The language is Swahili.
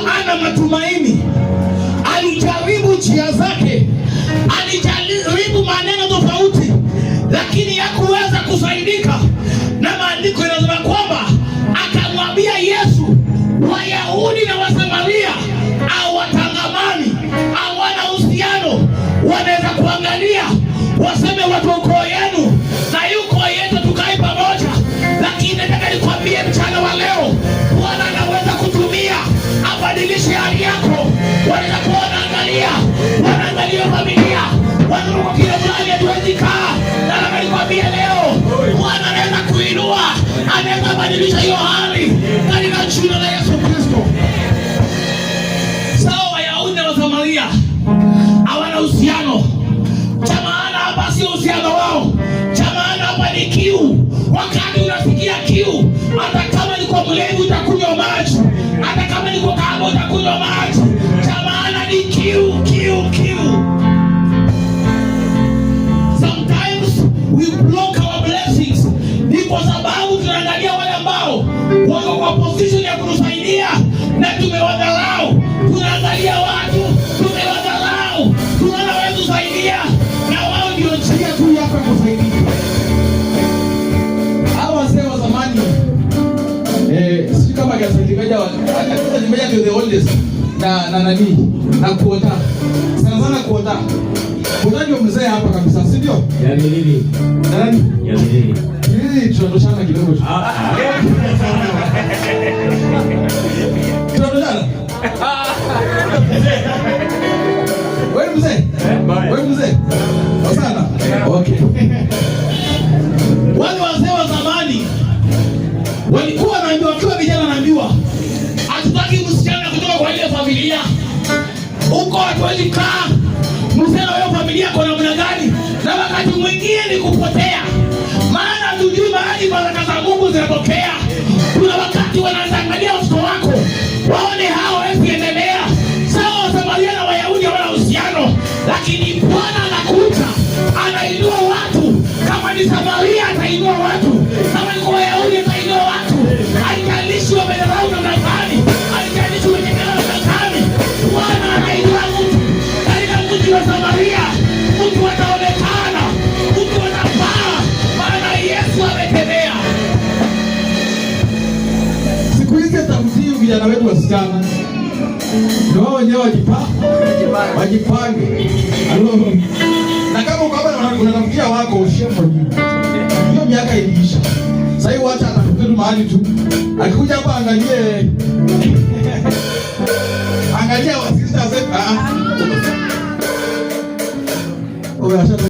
ana matumaini, alijaribu njia zake, alijaribu maneno tofauti, lakini hakuweza kusaidika. Na maandiko yanasema kwamba akamwambia Yesu, Wayahudi na Wasamaria hawatangamani, hawana uhusiano. Wanaweza kuangalia waseme watu ukoo yenu na yuko yetu tukae pamoja, lakini nataka nikwambie mchana wa leo, Bwana anaweza kutumia abadilishe hali yako. Wanaweza kuona, wanaangalia familia, watu kwa kile fulani hatuwezi kaa. Nataka nikwambie leo, Bwana anaweza kuinua, anaweza badilisha hiyo hali katika jina la Yesu Kristo. Sawa, Wayahudi na Wasamaria hawana uhusiano. Cha maana hapa sio uhusiano wao. Cha maana hapa ni kiu. Wakati unasikia kiu, hata kama ni kwa mlevi utakunywa maji, hata kama ni kwa kahaba utakunywa maji. Cha maana ni kiu. Sometimes we block our blessings. Ni kwa sababu tunaangalia wale ambao wako kwa position ya kutusaidia na tumewadharau. Tunaangalia watu, tumewadharau. Tunaona wewe tusaidia na wao ndio njia tu ya kusaidia. Hawa wazee wa zamani sisi kama kiasimeja ndio the oldest na nani na kuota. Sana kuota. Kuna ndio mzee hapa kabisa, si ndio? Ya nini? Nani? Ya nini? Nini tunatoshana kidogo tu. Tunatoshana? Wewe mzee? Wewe mzee? Sana. Okay. Wale wazee wa zamani walikuwa wanaambiwa, wakiwa vijana wanaambiwa, hatutaki msichana kutoka kwa ile familia. Uko hatuwezi kaa. Msichana wa familia kwa namna gani? Na wakati mwingine ni kupotea. Maana hatujui mahali baraka za Mungu zinatokea. Kuna wakati wanaangalia watoto wako, waone hao wasiendelea. Sawa, Wasamaria na Wayahudi hawana uhusiano, lakini Bwana anakuja, anainua watu. Kama ni Samaria atainua watu, kama ni Wayahudi atainua watu. Haijalishi wamedharau namna gani, haijalishi wamekana namna gani, Bwana anainua mtu. Katika mji wa Samaria mtu ataonekana, mtu atapaa, maana Yesu ametembea. Siku hizi tamtii vijana wetu wasichana ndio wao wenyewe wajipange. Na kama uko hapa unatafutia wako shembo hiyo miaka iliisha. Sasa hivi wacha atafutie mahali tu. Akikuja hapa angalia wasista zetu.